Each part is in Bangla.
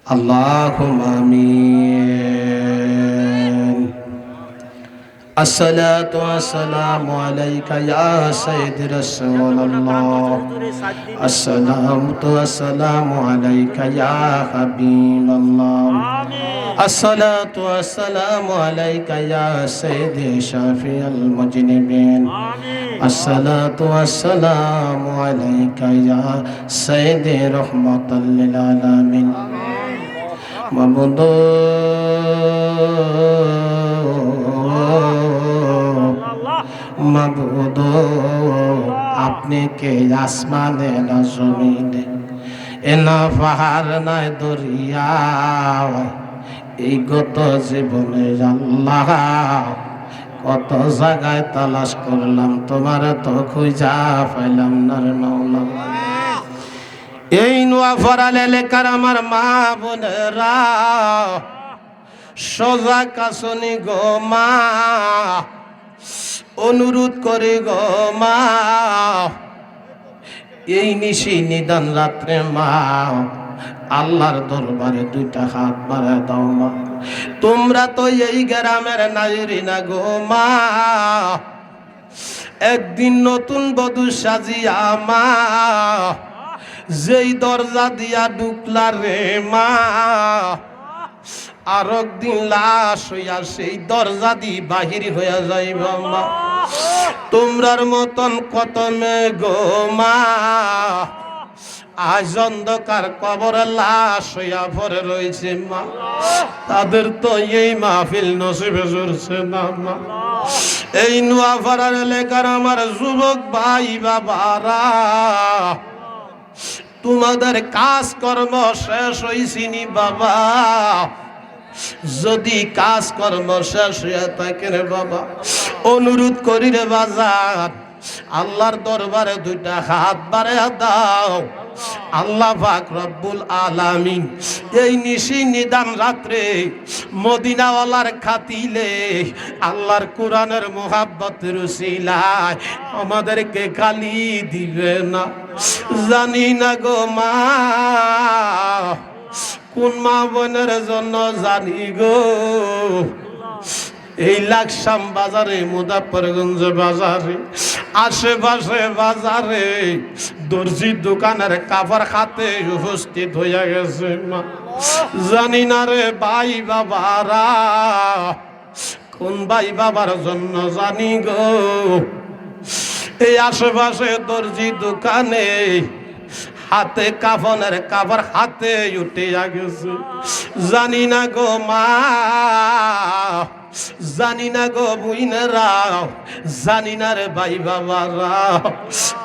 اللهم آمين. الصلاة والسلام عليك يا سيد رسول الله. الصلاة والسلام عليك يا حبيب الله. الصلاة والسلام عليك يا سيدي شافي المذنبين. الصلاة والسلام عليك يا سيدي رحمة للعالمين. মাবুদ মাবুদ আপনি কে আসমানে না জমিনে, এ না পাহাড় নাই দরিয়া, এই গত জীবনে আল্লাহ কত জায়গায় তালাশ করলাম, তোমার তো খুঁজা পাইলাম না রে মাওলা। এই নোয়াপাড়াল এলাকার আমার মা বোনেরা, সোজা কাছনি গো মা, অনুরোধ করে গো মা, এই নিশি নিদান রাত্রে মা আল্লাহর দরবারে দুইটা হাত বাড়ায় দাও মা। তোমরা তো এই গ্রামের নাইরি না গো মা, একদিন নতুন বধূ সাজিয়া মা যেই দরজা দিয়া ঢুকলা রে মা, আর একদিন লাশ হইয়া সেই দরজা দি বাহির হইয়া যাইব মা। তোমরার মতন কত মেয়ে গো মা আজ অন্ধকার কবর লাশ হইয়া ভরে রয়েছে মা, তাদের তো এই মাহফিল নসিবে জুড়ছে না মা। এই নোয়াপাড়ার এলাকার আমার যুবক ভাই বাবারা, তোমাদের কাজকর্ম শেষ হইছিনি বাবা, যদি কাজকর্ম শেষ হইয়া থাকে রে বাবা, অনুরোধ করি রে বাজার, আল্লাহর দরবারে দুইটা হাত বাড়াইয়া দাও। আল্লাহ পাক রব্বুল আলামিন এই নিশি নিদান রাত্রে মদিনাওয়ালার খাতিলে আল্লাহর কোরআনের মোহাব্বতের উসিলায় আমাদেরকে গালি দিবে না। জানি না গো মা কোন মা বোনের জন্য জানি গো, এই লাকসাম বাজারে, মুজাফফরগঞ্জ বাজারে, আশেপাশে বাজারে দর্জি দোকানের কাপড় হাতে উপস্থিত হইয়া গেছে মা। জানি না রে ভাই বাবারা কোন ভাই বাবার জন্য জানি গো, এই আশেপাশে দর্জি দোকানে হাতে কাফনের কাপড় হাতে উঠিয়া গেছে। জানি না গো মা, জানি না গো বুইনেরা, জানি না রে ভাই বাবারা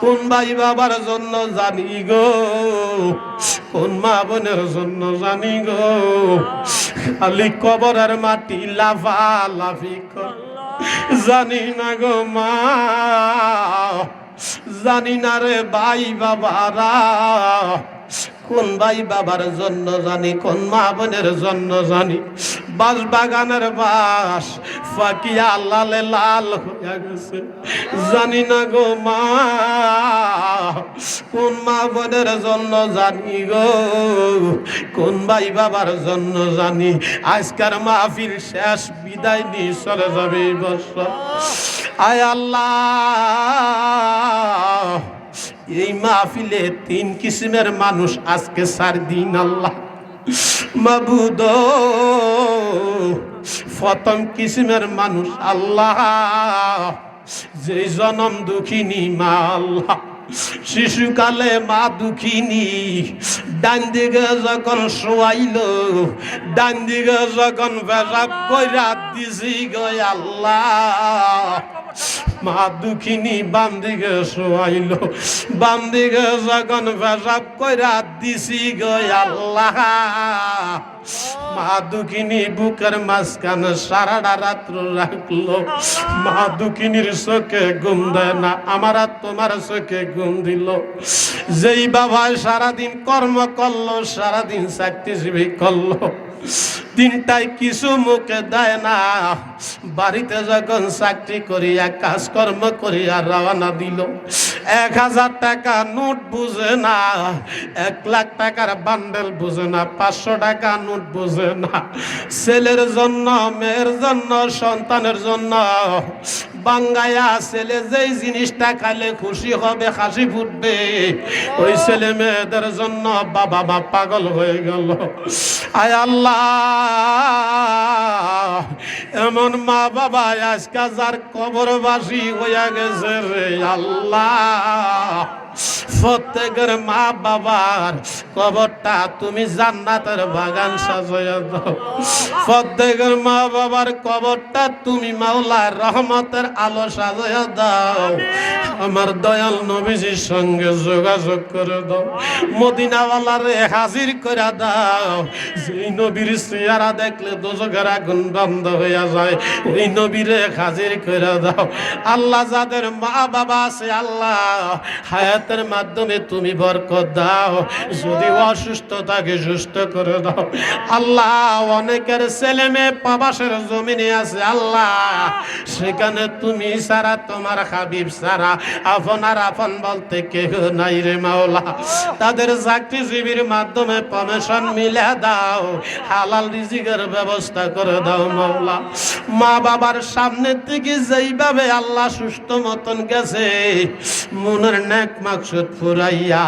কোন ভাই বাবার জন্য জানি গো, কোন মা বোনের জন্য জানি গো, খালি কবরের মাটি লাফালাফি কর। জানি না গো মা, জানি না রে ভাই বাবারা কোন ভাই বাবার জন্য জানি, কোন মা বোনের জন্য জানি। বাস বাগানের বাস ফাকিয়া লালে লাল হইয়া গেছে। জানি না গো মা কোন মা বোনের জন্য জানি গো, কোন ভাই বাবার জন্য জানি। আজকের মাহফিল শেষ, বিদায় নিয়ে চলে যাবে এই বছর। আয় আল্লাহ, এই মাহফিলে তিন কিসিমের মানুষ আজকে 4 দিন আল্লাহ মাবুদ। প্রথম কিসিমের মানুষ আল্লাহ যে জনম দুঃখিনী মা আল্লাহ, শিশুকালে মা দুঃখিনী, ডান দিকে যখন শোয়াইল, ডান দিকে যখন পেশাব কইরা দিছি গো আল্লাহ, মা দুঃখিনী বাম দিকে শোয়াইল, বাম দিকে যখন পেশাব কইরা দিছি গো আল্লাহ, মা দুঃখিনী বুকের মাঝখানে সারাটা রাত্র রাখলো। মা দুঃখিনীর চোখে ঘুম দেয় না, আমার আর তোমার চোখে ঘুম দিল। যেই বাবা সারাদিন কর্ম করলো, সারাদিন চাকরিজীবী করলো, দিনটায় কিছু মুখে দেয় না, বাড়িতে যখন চাকরি করিয়া কাজকর্ম করিয়া রওনা দিল, 1000 টাকা নোট বুঝে না, 1 লাখ টাকার বান্ডেল বুঝে না, 500 টাকা নোট বুঝে না। ছেলের জন্য, মেয়ের জন্য, সন্তানের জন্য বাঙ্গায়া ছেলে যেই জিনিসটা খাইলে খুশি হবে, হাসি ফুটবে, ওই ছেলে মেয়েদের জন্য বাবা মা পাগল হয়ে গেল। আয় আল্লাহ, এমন মা বাবা আজকে যার কবরবাসী হইয়া গেছে রে আল্লাহ। প্রত্যেকের মা বাবার কবরটা তুমি জান্নাতের বাগান সাজাইয়া দাও। প্রত্যেকের মা বাবার কবরটা তুমি মাওলার রহমতের আলো সাজাইয়া দাও। আমার দয়াল নবীজির সঙ্গে যোগাযোগ করে দাও, মদিনাওয়ালারে হাজির করে দাও। যেই নবীর চেহারা দেখলে দোজখের আগুন বন্ধ হইয়া যায়, ওই নবীরে হাজির করে দাও। আল্লাহ, যাদের মা বাবা আছে আল্লাহ হায়াতের মাধ্যমে তুমি বরকত দাও, যদি অসুস্থ থাকে সুস্থ করে দাও। আল্লাহ, অনেকের ছেলে মেয়ে প্রবাসের জমিনে আছে আল্লাহ, সেখানে তুমি ছাড়া, তোমার হাবিব ছাড়া আপনার আপন বলতে কেউ নাই রে মাওলা। তাদের চাকরিজীবীর মাধ্যমে প্রমোশন মিলে দাও, হালাল রিজিকের ব্যবস্থা করে দাও মাওলা। মা বাবার সামনে থেকে যেইভাবে আল্লাহ সুস্থ মতন গেছে, মনের নেক মাকসুদ ফুরাইয়া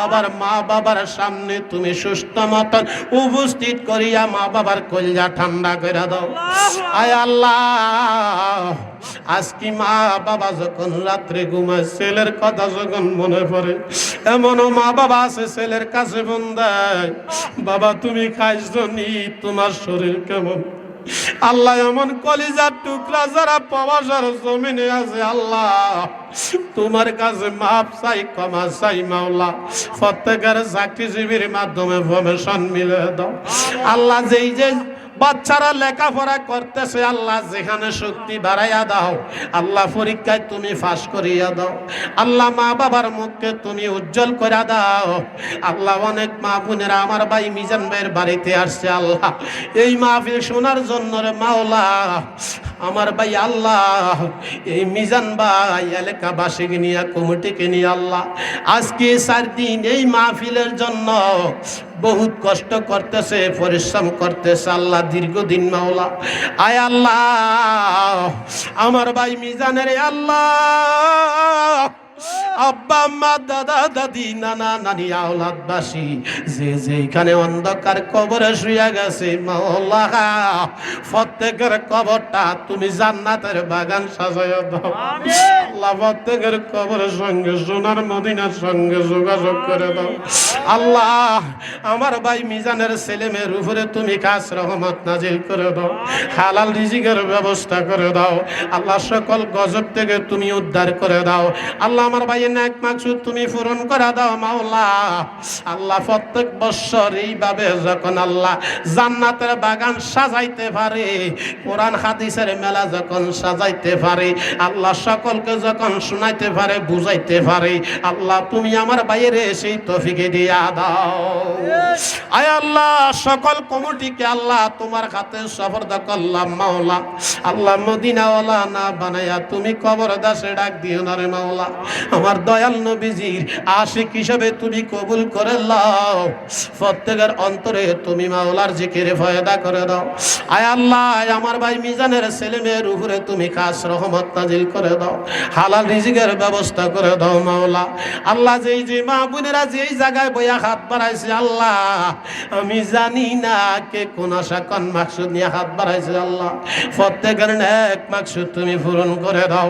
আবার মা বাবার সামনে তুমি সুস্থ মতন উপস্থিত করিয়া মা বাবার কলিজা ঠান্ডা করে দাও। আয় আল্লাহ, আজকে মা বাবা যখন রাত্রে ঘুমায়, ছেলের কথা যখন মনে পড়ে, এমনও মা বাবা আছে ছেলের কাছে ফোন দেয়, বাবা তুমি খাইছনি, তোমার শরীর কেমন? আল্লাহ, এমন কলিজার টুকরা যারা প্রবাসের জমিনে আছে আল্লাহ, তোমার কাছে মাপ চাই, ক্ষমা চাই মাওলা। প্রত্যেকের চাকরিজীবীর মাধ্যমে প্রমোশন মিলে দাও আল্লাহ। যেই যে বাচ্চারা লেখাপড়া করতেছে আল্লাহ, যেখানে শক্তি বাড়াইয়া দাও আল্লাহ, পরীক্ষায় তুমি ফাঁস করিয়া দাও আল্লাহ। মা বাবার মুখকে তুমি উজ্জ্বল করে দাও আল্লাহ। অনেক মা বোনেরা আমার ভাই মিজান ভাইয়ের বাড়িতে আসছে আল্লাহ, এই মাহফিল শোনার জন্য রে মাওলা। আমার ভাই আল্লাহ, এই মিজান ভাই এলাকাবাসীকে নিয়ে, কমিটিকে নিয়ে আল্লাহ, আজকে 4 দিন এই মাহফিলের জন্য বহুত কষ্ট করতেছে, পরিশ্রম করতেছে আল্লাহ, দীর্ঘদিন মাওলা। আয় আল্লাহ, আমার ভাই মিজানের আল্লাহ, আব্বা আম্মা, দাদা দাদি, নানা নানি, আওলাদবাসী যে যেখানে অন্ধকার কবরে শুয়ে গেছে মাওলা, প্রত্যেকের কবরটা তুমি জান্নাতের বাগান সাজাইয়া দাও আল্লাহ। প্রত্যেকের কবরের সঙ্গে সোনার মদিনার সঙ্গে যোগাযোগ করে দাও আল্লাহ। আমার ভাই মিজানের ছেলে মেয়ের উপরে তুমি খাস রহমত নাজিল করে দাও, হালাল রিজিকের ব্যবস্থা করে দাও আল্লাহ। সকল গজব থেকে তুমি উদ্ধার করে দাও আল্লাহ। আমার ভাইয়ের নেক মাকসুদ তুমি পূরণ করে দাও মাওলা আল্লাহ। প্রত্যেক বছর এইভাবে যখন আল্লাহ জান্নাতের বাগান সাজাইতে পারে, কোরআন হাদিসের মেলা যখন সাজাইতে পারে আল্লাহ, সকলকে যখন শোনাইতে পারে, বুঝাইতে পারে আল্লাহ, তুমি আমার ভাইয়ের সেই তৌফিকে দিয়া দাও। আয় আল্লাহ, সকল কমিটিকে আল্লাহ তোমার হাতে সুপর্দ করলাম মাওলা আল্লাহ। মদিনাওয়ালা না বানাইয়া তুমি কবর দাসে ডাক দিও না রে মাওলা। আমার দয়াল নবীজির আশিক হিসেবে তুমি কবুল করে নাও। প্রত্যেকের অন্তরে তুমি মাওলার জিকিরে ফায়দা করে দাও। আয় আল্লাহ, আমার ভাই মিজানের ছেলে মেয়ের উপরে তুমি খাস রহমত নাজিল করে দাও, হালাল রিজিকের ব্যবস্থা করে দাও মাওলা আল্লাহ। যেই যে মা বোনেরা যেই জায়গায় বইয়া হাত বাড়াইছে আল্লাহ, আমি জানি না কে কোন আশা কোন মাকসুদ নিয়ে হাত বাড়াইছে আল্লাহ। প্রত্যেকের নেক মাকসুদ তুমি পূরণ করে দাও।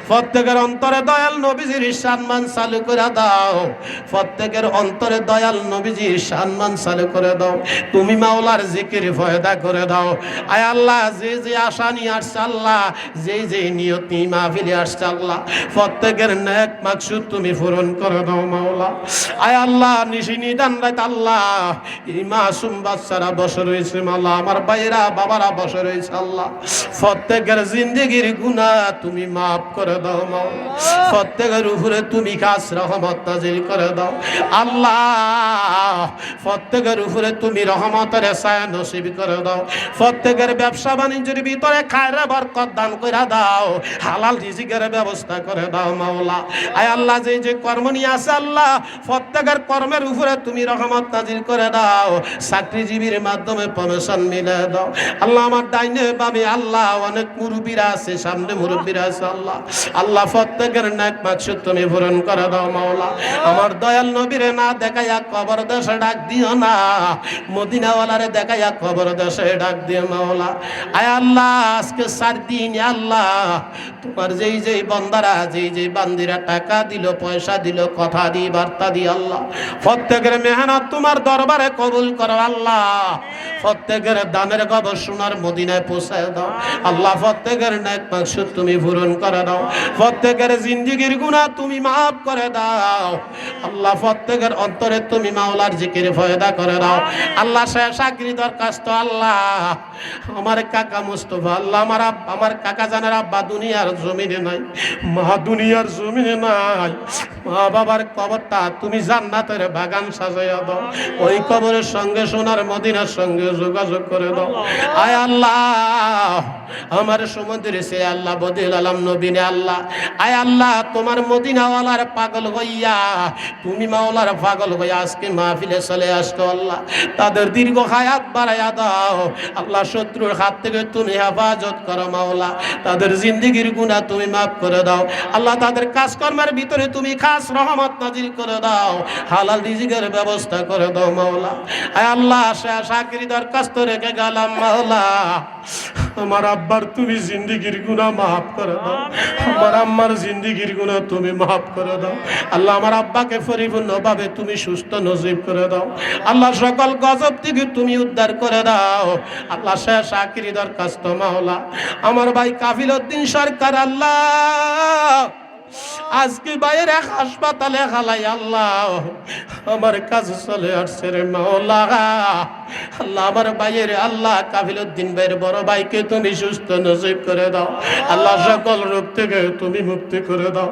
প্রত্যেকের অন্তরে দয়াল নবীজির সম্মান চালু করে দাও। প্রত্যেকের অন্তরে দয়াল নবীজির সম্মান চালু করে দাও। তুমি মাওলার জিকির ফায়দা করে দাও। আয় আল্লাহ, যে যে আশা নিয়ে আসছে আল্লাহ, যে যে নিয়ত নিয়ে মাহফিলে আসছে আল্লাহ, প্রত্যেকের নেক মাকসুদ তুমি পূরণ করে দাও মাওলা। আয় আল্লাহ, নিশি নিদান রাত আল্লাহ, এই মাসুম বাচ্চারা বসে রয়েছে মাওলা, আমার ভাইয়েরা বাবারা বসে রয়েছে আল্লাহ। প্রত্যেকের জিন্দেগির গুনাহ তুমি মাফ করে দাও মাওলা। প্রত্যেকের কর্মের উপরে তুমি খাস রহমত নাজিল করে দাও আল্লাহ। প্রত্যেকের উপরে তুমি রহমতের ছায়া নসিব করে দাও। প্রত্যেকের ব্যবসা বাণিজ্যের ভিতরে খায়রে বরকত দান করে দাও, হালাল রিজিকের ব্যবস্থা করে দাও মাওলা। আয় আল্লাহ, যে যে কর্ম নিয়ে আছে আল্লাহ, প্রত্যেকের কর্মের উপরে তুমি রহমত নাজিল করে দাও। চাকরিজীবীর মাধ্যমে প্রমোশন মিলে দাও আল্লাহ। আমার ডাইনে বামে আল্লাহ অনেক মুরব্বীরা আছে, সামনে মুরব্বীরা আছে আল্লাহ। আল্লাহ প্রত্যেকের নেক মাকসুদ তুমি পূরণ করে দাও মাওলা। আমার দয়াল নবীরে না দেখাইয়া কবর দেশে ডাক দিও না, মদিনাওয়ালারে দেখাইয়া কবর দেশে ডাক দিও মাওলা। আয় আল্লাহ, আজকে 4 দিন আল্লাহ তোমার যেই যেই বান্দারা যেই যেই বান্দিরা টাকা দিল, পয়সা দিল, কথা দি, বার্তা দি আল্লাহ, প্রত্যেকের মেহনত তোমার দরবারে কবুল করো আল্লাহ। প্রত্যেকের দানের খবর সোনার মদিনায় পৌঁছায় দাও আল্লাহ। প্রত্যেকের নেক মাকসুদ তুমি পূরণ করে দাও। প্রত্যেকের জিন্দেগীর গুনাহ তুমি মাফ করে দাও আল্লাহ। প্রত্যেকের অন্তরে তুমি মাওলার জিকির ফয়দা করে দাও আল্লাহ। শেষ আখরি দরখাস্ত আল্লাহ, আমার কাকা মুস্তফা আল্লাহ, আমার কাকা জানের আব্বা দুনিয়ার জমিনে নাই, মা দুনিয়ার জমিনে নাই। মা বাবার কবরটা তুমি জান্নাতের বাগান সাজাইয়া দাও। ওই কবরের সঙ্গে সোনার মদিনার সঙ্গে যোগাযোগ করে দাও। আয় আল্লাহ, আমার সমুদ্রে সে আল্লাহ বদিল আলম নবীনে আল্লাহ, আয় আল্লাহ তোমার মদিনাওয়ালার পাগল হইয়া, তুমি মাওলার পাগল হইয়া আজকে মাহফিলে চলে আসতো আল্লাহ। তাদের দীর্ঘ হায়াত বাড়াইয়া দাও আল্লাহ। শত্রুর হাত থেকে তুমি হেফাজত করো মাওলা। তাদের জিন্দেগীর গুনাহ তুমি মাফ করে দাও আল্লাহ। তাদের কাজকর্মের ভিতরে তুমি খাস রহমত নাজিল করে দাও, হালাল রিজিকের ব্যবস্থা করে দাও মাওলা। আয় আল্লাহ, শেষ আখরি দরখাস্ত রেখে গেলাম মাওলা। আমার আব্বার তুমি জিন্দেগীর গুনাহ মাফ করে দাও, আমার আম্মার জিন্দেগীর গুনাহ তুমি মাফ করে দাও আল্লাহ। আমার আব্বাকে পরিপূর্ণভাবে তুমি সুস্থ নসিব করে দাও আল্লাহ। সকল গজব থেকে তুমি উদ্ধার করে দাও আল্লাহ। শেষ আখরি দরখাস্ত মাওলা, আমার ভাই কাফিল উদ্দিন সরকার আল্লাহ, আজকে বাইরে হাসপাতালে খালাই আল্লাহ, আমার কাছে চলে আসছে রে মাওলা। আল্লাহ আমার ভাইয়ের আল্লাহ কাফিল উদ্দিন ভাইয়ের বড় ভাইকে তুমি সুস্থ নসিব করে দাও আল্লাহ। সকল রোগ থেকে তুমি মুক্তি করে দাও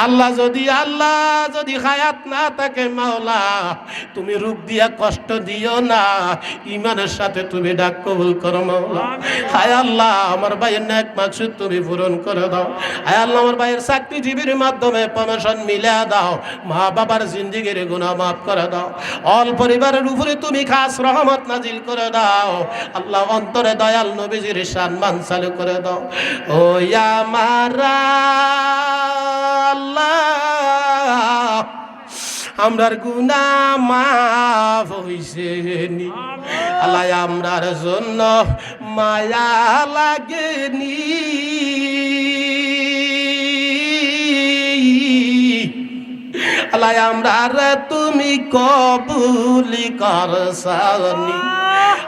আল্লাহ। যদি হায়াত না থাকে মাওলা, তুমি রোগ দিয়া কষ্ট দিও না, ইমানের সাথে তুমি ডাক কবুল করো মাওলা। হায় আল্লাহ, আমার ভাইয়ের নেক মাকসুদ তুমি পূরণ করে দাও। হায় আল্লাহ, আমার ভাইয়ের চাকরিজীবীর মাধ্যমে প্রমোশন মিলে দাও, মা বাবার জিন্দেগীর গুনাহ মাফ করে দাও। অল পরিবারের উপরে তুমি খাস রহমত নাজিল করে দাও আল্লাহ। অন্তরে দয়াল নবীজির সম্মান চালু করে দাও। ও আমার আল্লাহ, আমরার গুনাহ মাফ হইছে নি আল্লাহ, আমরার জন্য মায়া লাগেনি আল্লাহ। আমরা তুমি কবুলি করছনি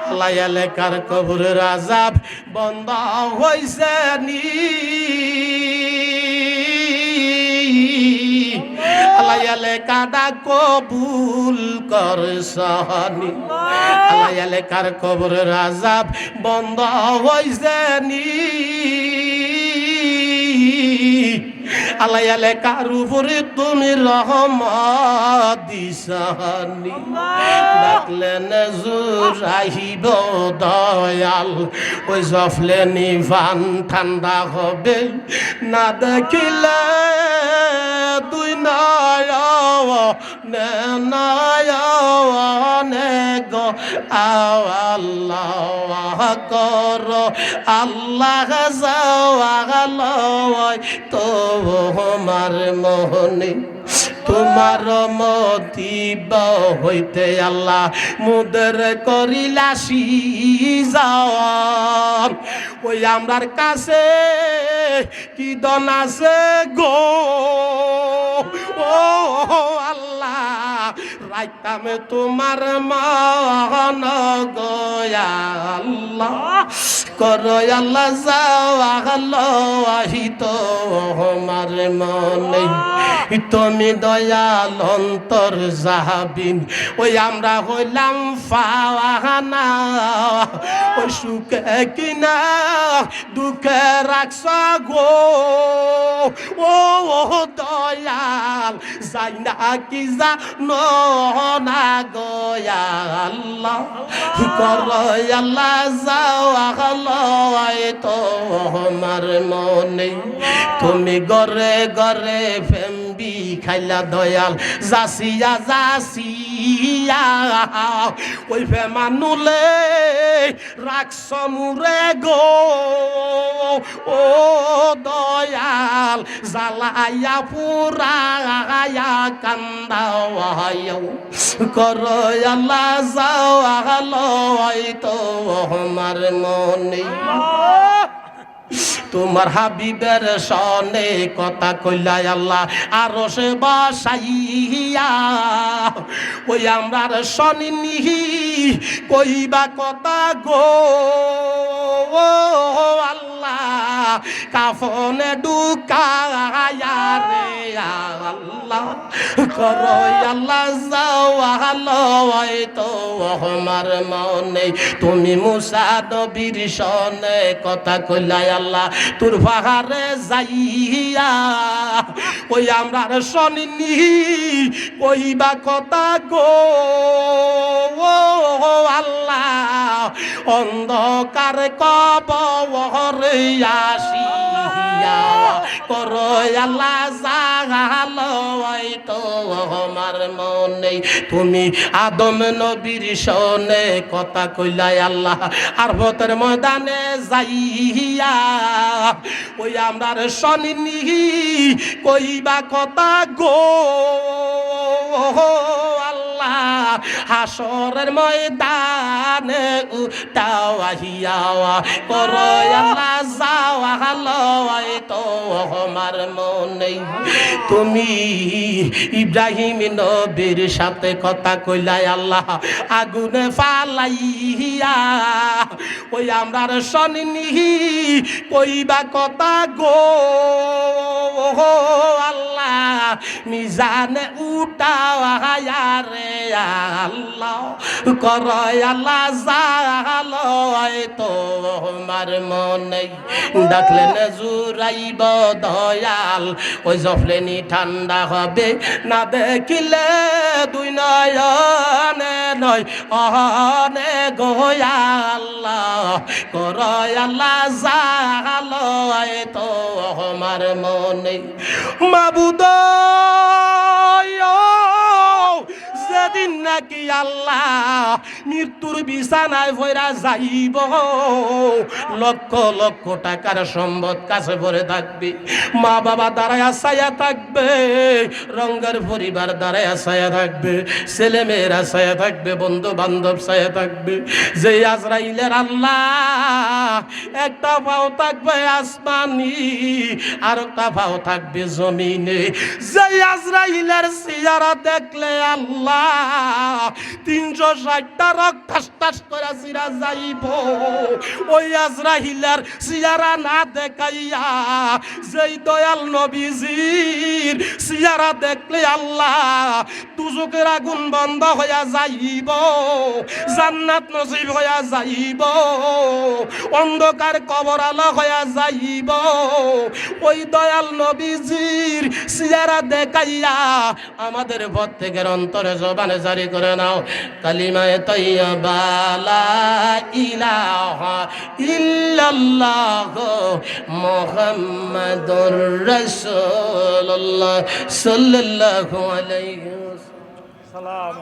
আল্লাহ। এলাকার কবরের আযাব বন্ধ হইছে নি আল্লাহ। এলাকাটা কবুল করছনি আল্লাহ। এলাকার কবরের আযাব বন্ধ হইছে নি আল্লাহ। এলাকার উপরে তুমি রহমত দিছানি, ডাকলেন জুরাইব দয়াল, ওই জফলে নিভান ঠান্ডা হবে না, দেখিলে তুই নয়নে গো আল্লাহ কর আল্লাহ যাওয়া তো আমার মোহনে তোমার মতিব হইতে আল্লাহ মুদের করিলাসি যাও। ওই আমরার কাছে কি দন আছে গো ও আল্লাহ, রাইতামে তোমার মন গয়া আল্লাহ করো আল্লাহ যাওয়া তো আমার মনে তুমি দয়াল অন্তর যাবিন। ওই আমরা হইলাম ফাওয়ানা ওই সুখে কিনা দুঃখে রাখছ গো ও দয়াল যাই না কি জানো না গো আল্লাহ কর আল্লাহ যাও আল্লাহ তো আমার মনে তুমি গরে গরে ফেম্বি খাইলা দয়াল যাসিয়া যাসিয়া ওই ফেমানুলে রাখছ মুরে গো ও দয়াল জালাইয়া পুরায়া কান্দাওয়াও কর আল্লাহ যাও আল্লাহ তো আমার মনে তোমার হাবিবের সনে কথা কইলাই আল্লাহ আরো সে বসাইয়া ওই আমরার সনি নিহি কইবা কথা গো আল্লাহ কাফনে ঢুকায়া রে আল্লাহ করো আল্লাহ যাও আল্লাহ তো আমার মনে তুমি মুসা নবীর সনে কথা কইলাই আল্লাহ তোর পাহাড়ে যাইয়া ওই আমরার শনি কইবা কথা গো আল্লাহ অন্ধকার কবরে আসিয়া করো আল্লাহ জাগালয় তো আমার মনে তুমি আদম নবীর সনে কথা কইলাই আল্লাহ আর ভতের ময়দানে যাইয়া ওই আমরার শনি কইবা কথা গো আল্লাহ হাসরের ময়দানে উঠাও আহিয়া করো আল্লাহ যাও আল্লাহ তো আমার মনে তুমি ইব্রাহিম নবীর সাথে কথা কইলাই আল্লাহ আগুনে ফালাইয়া ওই আমরার শনি কইবা কথা গো আল্লাহ মিজানে উঠাও রে আল্লাহ করো আল্লাহ জালায় তো আমার মনে ডাকলেন জুরাইব দয়াল ওই জফলেনি ঠান্ডা হবে না দেখিলে দুই নয়নে নয় অহনে গো আল্লাহ করো আল্লাহ জালায় তো আমার মনে মাবুদ যেদিন নাকি আল্লাহ মৃত্যুর বিছানায় ভরা যাইব লক্ষ লক্ষ টাকার সম্পদ কাছে ভরে থাকবে মা বাবা দাঁড়ায় ছায়া থাকবে রঙের পরিবার দাঁড়ায় ছায়া থাকবে ছেলে মেয়েরা ছায়া থাকবে বন্ধু বান্ধব ছায়া থাকবে যে আজরাইলের আল্লাহ একটা পাও থাকবে আসমানি আর একটা পাও থাকবে জমিনে যে আজরাইলের চেহারা দেখলে আল্লাহ 360টা রক্ত টাস করে চিরা যাইব ওই আজরাইলের চেহারা না দেখাইয়া যেই দয়াল নবীজির চেহারা দেখলে আল্লাহ দুজকের আগুন বন্ধ হইয়া যাইব জান্নাত নসিব হইয়া যাইব অন্ধকার কবর আলো হইয়া যাইব ওই দয়াল নবীজির চেহারা দেখাইয়া আমাদের প্রত্যেকের অন্তরে জবানে জারি করে নাও কালিমায়ে তাইয়্যিবা লা ইলাহা ইল্লাল্লাহ মুহাম্মাদুর রাসূলুল্লাহ সাল্লাল্লাহু আলাইহি ওয়াসাল্লাম।